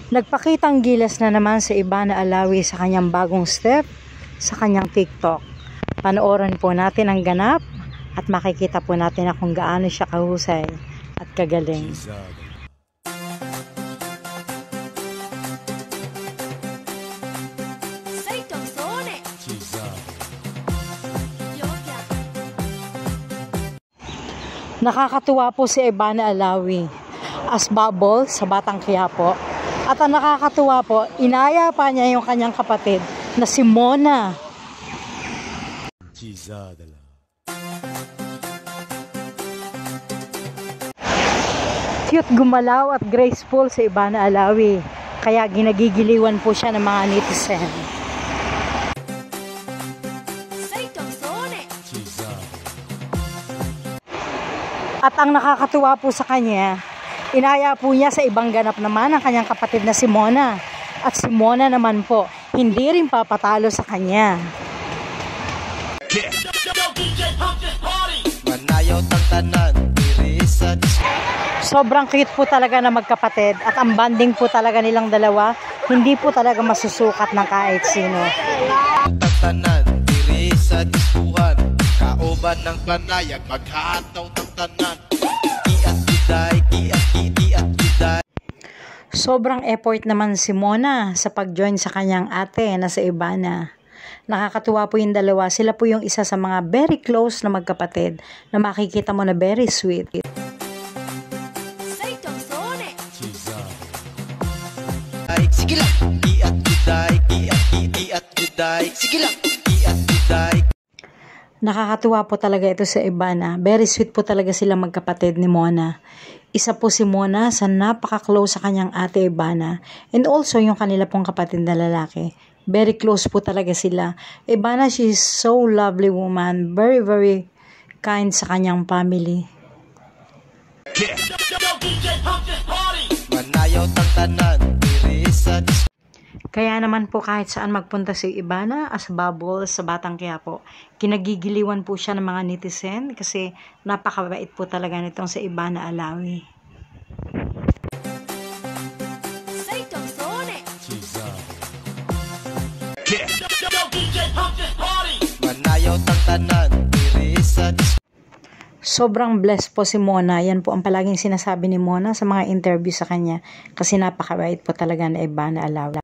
Nagpakitang gilas na naman si Ivana Alawi sa kanyang bagong step sa kanyang TikTok. Panoorin po natin ang ganap at makikita po natin kung gaano siya kahusay at kagaling. Nakakatuwa po si Ivana Alawi as Bubble sa Batang Quiapo. At ang nakakatuwa po, inaya pa niya yung kanyang kapatid na si Mona. Cute, gumalaw at graceful si Ivana Alawi. Kaya ginagigiliwan po siya ng mga netizen. At ang nakakatuwa po sa kanya, inaya po niya sa ibang ganap naman ang kanyang kapatid na si Mona. At si Mona naman po, hindi rin papatalo sa kanya. Sobrang cute po talaga na magkapatid at ang banding po talaga nilang dalawa, hindi po talaga masusukat ng kahit sino. Kauban ng panayag, maghataw ng tanan. Sobrang effort naman si Mona sa pag-join sa kanyang ate na si Ivana. Nakakatuwa po yung dalawa. Sila po yung isa sa mga very close na magkapatid na makikita mo na very sweet. Sige lang. Sige lang. Nakakatuwa po talaga ito sa Ivana. Very sweet po talaga sila magkapatid ni Mona. Isa po si Mona sa napaka-close sa kanyang ate Ivana. And also yung kanila pong kapatid na lalaki. Very close po talaga sila. Ivana, she is so lovely woman. Very, very kind sa kanyang family. Kaya naman po kahit saan magpunta si Ivana as Bubble sa Batang Quiapo, kinagigiliwan po siya ng mga netizen kasi napakabait po talaga nitong si Ivana Alawi. Sobrang blessed po si Mona. Yan po ang palaging sinasabi ni Mona sa mga interview sa kanya kasi napakabait po talaga na Ivana Alawi.